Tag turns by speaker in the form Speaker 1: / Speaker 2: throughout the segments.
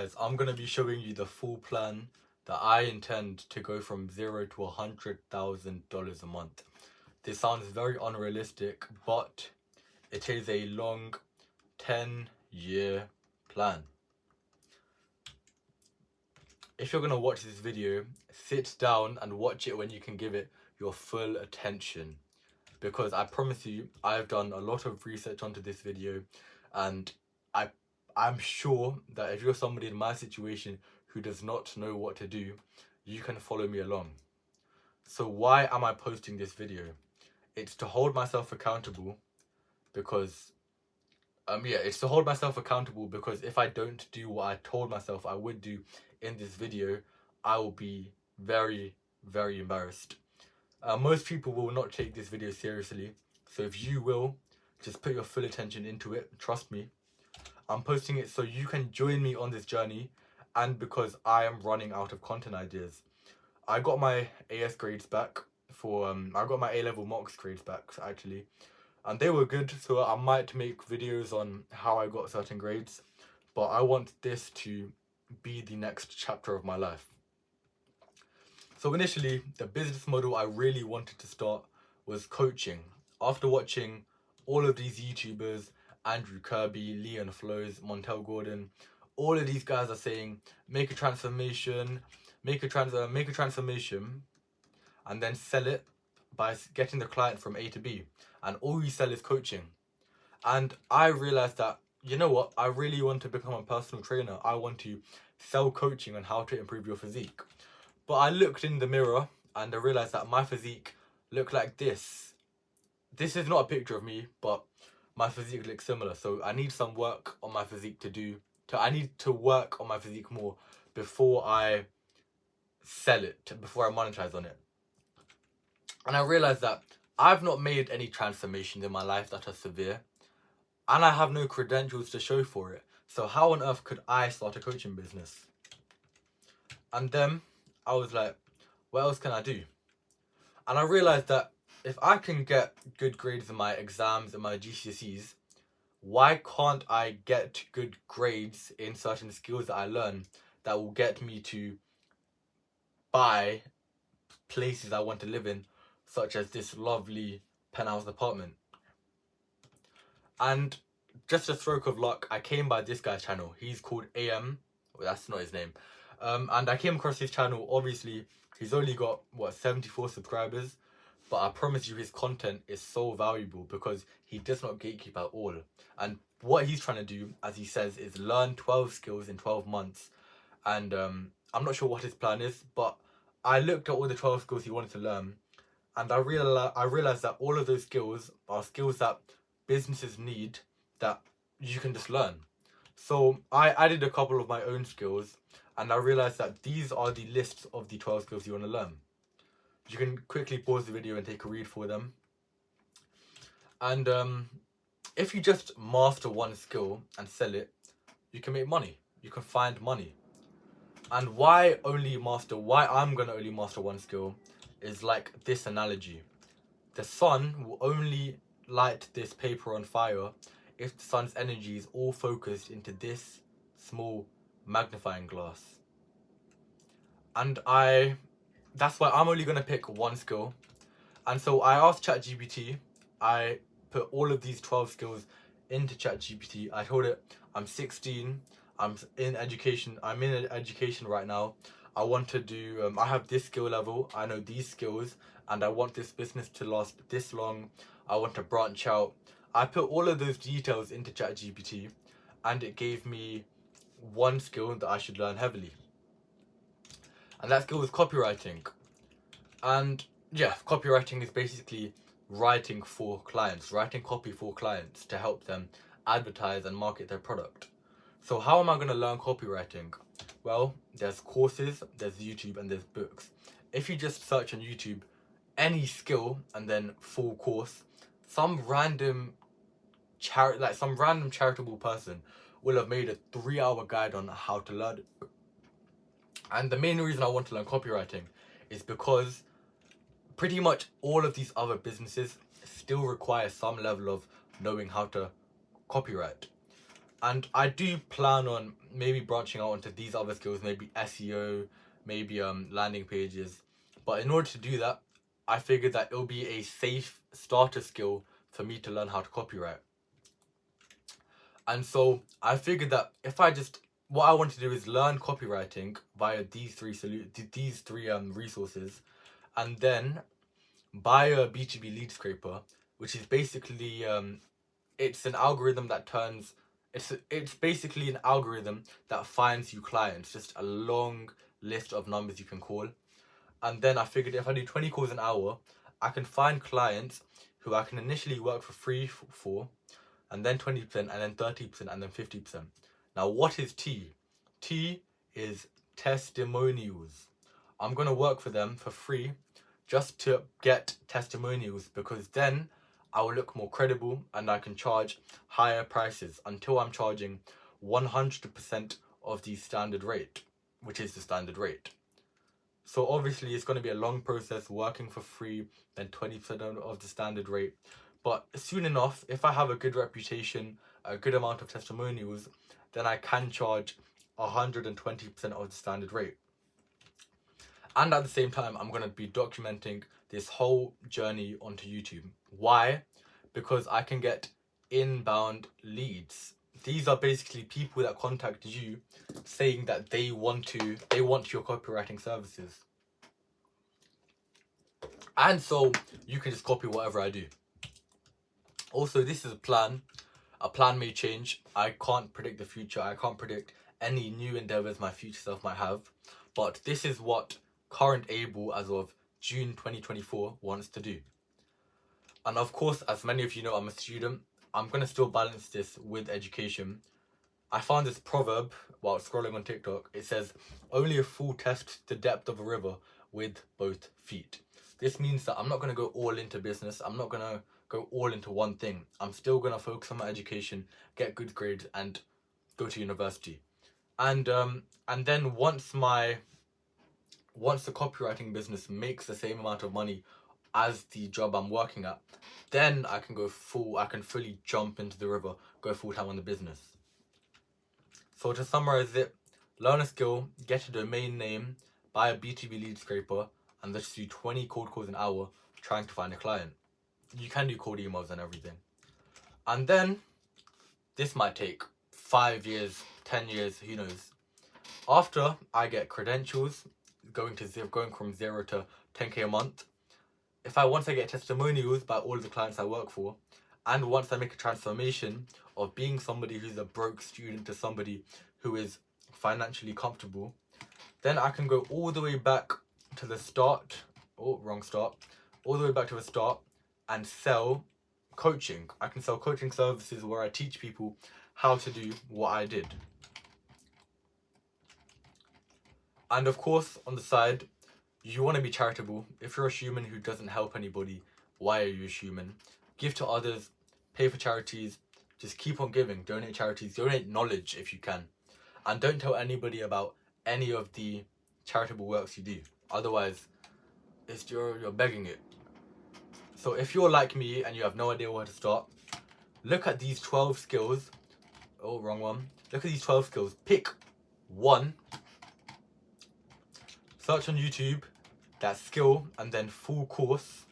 Speaker 1: guys, I'm going to be showing you the full plan that I intend to go from $0 to $100,000 a month. This sounds very unrealistic, but it is a long 10-year plan. If you're going to watch this video, sit down and watch it when you can give it your full attention. Because I promise you, I've done a lot of research onto this video, and I'm sure that if you're somebody in my situation who does not know what to do, you can follow me along. So why am I posting this video? It's to hold myself accountable because it's to hold myself accountable because if I don't do what I told myself I would do in this video, I will be very, very embarrassed. Most people will not take this video seriously, so if you will, just put your full attention into it. Trust me, I'm posting it so you can join me on this journey, and because I am running out of content ideas. I got my AS grades back I got my A-level mocks grades back actually, and they were good, so I might make videos on how I got certain grades, but I want this to be the next chapter of my life. So initially, the business model I really wanted to start was coaching. After watching all of these YouTubers, Andrew Kirby, Leon Flows, Montel Gordon, all of these guys are saying, make a transformation, and then sell it by getting the client from A to B. And all you sell is coaching. And I realized that, you know what, I really want to become a personal trainer. I want to sell coaching on how to improve your physique. But I looked in the mirror and I realized that my physique looked like this. This is not a picture of me, but my physique looks similar. So I need some work on my physique I need to work on my physique more before I sell it, before I monetize on it. And I realized that I've not made any transformations in my life that are severe, and I have no credentials to show for it. So how on earth could I start a coaching business? And then I was like, what else can I do? And I realized that if I can get good grades in my exams and my GCSEs, why can't I get good grades in certain skills that I learn that will get me to buy places I want to live in, such as this lovely penthouse apartment? And just a stroke of luck, I came by this guy's channel. He's called AM. Well, that's not his name. And I came across his channel. Obviously, he's only got, 74 subscribers. But I promise you his content is so valuable because he does not gatekeep at all. And what he's trying to do, as he says, is learn 12 skills in 12 months. And I'm not sure what his plan is, but I looked at all the 12 skills he wanted to learn. And I realized that all of those skills are skills that businesses need that you can just learn. So I added a couple of my own skills, and I realized that these are the lists of the 12 skills you want to learn. You can quickly pause the video and take a read for them. And if you just master one skill and sell it, you can make money. You can find money. And why I'm going to only master one skill is like this analogy. The sun will only light this paper on fire if the sun's energy is all focused into this small magnifying glass. And that's why I'm only going to pick one skill. And so I asked ChatGPT, I put all of these 12 skills into ChatGPT. I told it, I'm 16, I'm in education right now. I want to do, I have this skill level, I know these skills, and I want this business to last this long. I want to branch out. I put all of those details into ChatGPT, and it gave me one skill that I should learn heavily. And that skill was copywriting. And yeah, copywriting is basically writing copy for clients to help them advertise and market their product. So how am I going to learn copywriting? Well, there's courses, there's YouTube, and there's books. If you just search on YouTube any skill and then full course, some random charitable person will have made a 3-hour guide on how to learn it. And the main reason I want to learn copywriting is because pretty much all of these other businesses still require some level of knowing how to copyright. And I do plan on maybe branching out into these other skills, maybe SEO, maybe landing pages. But in order to do that, I figured that it'll be a safe starter skill for me to learn how to copyright. And so I figured that if I just what I want to do is learn copywriting via these three resources, and then buy a B2B lead scraper, which is basically it's an algorithm that turns it's basically an algorithm that finds you clients, just a long list of numbers you can call. And then I figured if I do 20 calls an hour, I can find clients who I can initially work for free for, and then 20%, and then 30%, and then 50%. Now, what is T? T is testimonials. I'm going to work for them for free just to get testimonials, because then I will look more credible and I can charge higher prices until I'm charging 100% of the standard rate, which is the standard rate. So obviously it's going to be a long process working for free, then 20% of the standard rate. But soon enough, if I have a good reputation, a good amount of testimonials, then I can charge 120% of the standard rate. And at the same time, I'm going to be documenting this whole journey onto YouTube. Why? Because I can get inbound leads. These are basically people that contact you saying that they want your copywriting services. And so you can just copy whatever I do. Also, this is a plan. A plan may change. I can't predict the future. I can't predict any new endeavors my future self might have. But this is what current Able as of June 2024 wants to do. And of course, as many of you know, I'm a student. I'm going to still balance this with education. I found this proverb while scrolling on TikTok. It says, only a fool tests the depth of a river with both feet. This means that I'm not going to go all into business. I'm not going to go all into one thing. I'm still going to focus on my education, get good grades, and go to university. And then once the copywriting business makes the same amount of money as the job I'm working at, then I can fully jump into the river, go full time on the business. So to summarize it, learn a skill, get a domain name, buy a B2B lead scraper, and let's do 20 cold calls an hour trying to find a client. You can do cold emails and everything. And then this might take 5 years, 10 years, who knows. After I get credentials, going from 0 to 10k a month, once I get testimonials by all of the clients I work for, and once I make a transformation of being somebody who's a broke student to somebody who is financially comfortable, then I can go all the way back to the start, all the way back to the start, and sell coaching. I can sell coaching services where I teach people how to do what I did. And of course, on the side, you want to be charitable. If you're a human who doesn't help anybody, why are you a human? Give to others, pay for charities, just keep on giving, donate charities, donate knowledge if you can. And don't tell anybody about any of the charitable works you do. Otherwise, you're begging it. So if you're like me and you have no idea where to start, look at these 12 skills. Oh, wrong one. Look at these 12 skills. Pick one. Search on YouTube that skill and then full course.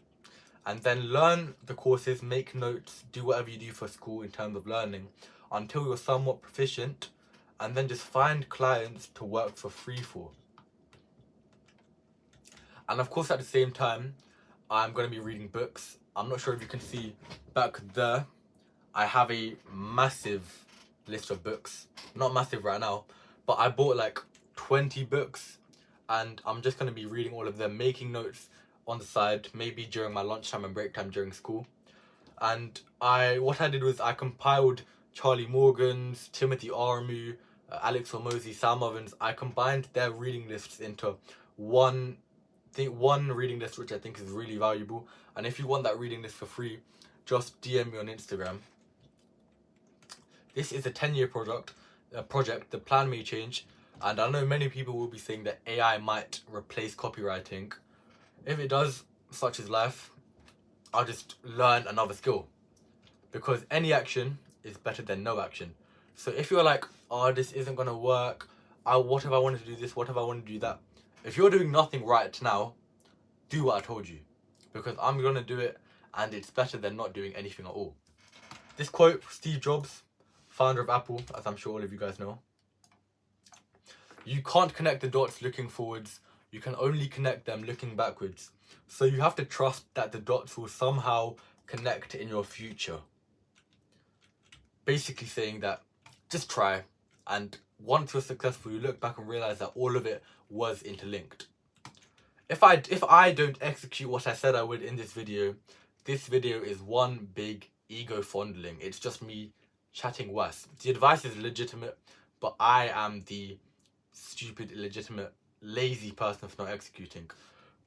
Speaker 1: And then learn the courses, make notes, do whatever you do for school in terms of learning until you're somewhat proficient. And then just find clients to work for free for. And of course, at the same time, I'm going to be reading books. I'm not sure if you can see back there. I have a massive list of books. Not massive right now, but I bought like 20 books. And I'm just going to be reading all of them, making notes on the side, maybe during my lunchtime and break time during school. And what I did was I compiled Charlie Morgan's, Timothy Armu, Alex Hormozi, Sam Ovens. I combined their reading lists into one reading list, which I think is really valuable. And if you want that reading list for free, just DM me on Instagram. This is a 10-year project. The plan may change, and I know many people will be saying that AI might replace copywriting. If it does, such is life. I'll just learn another skill, because any action is better than no action. So if you're like, oh, this isn't gonna work, what if I want to do this, what if I want to do that, if you're doing nothing right now, do what I told you, because I'm gonna do it, and it's better than not doing anything at all. This quote, Steve Jobs, founder of Apple, as I'm sure all of you guys know: you can't connect the dots looking forwards, you can only connect them looking backwards. So you have to trust that the dots will somehow connect in your future. Basically saying that just try, and once you're successful, you look back and realize that all of it was interlinked. If I don't execute what I said I would in this video is one big ego fondling. It's just me chatting worse. The advice is legitimate, but I am the stupid, illegitimate, lazy person for not executing.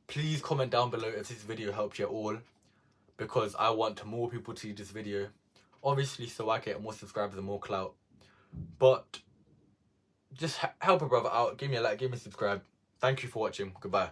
Speaker 1: Please comment down below if this video helped you at all, because I want more people to see this video. Obviously, so I get more subscribers and more clout. But just help a brother out. Give me a like, give me a subscribe. Thank you for watching. Goodbye.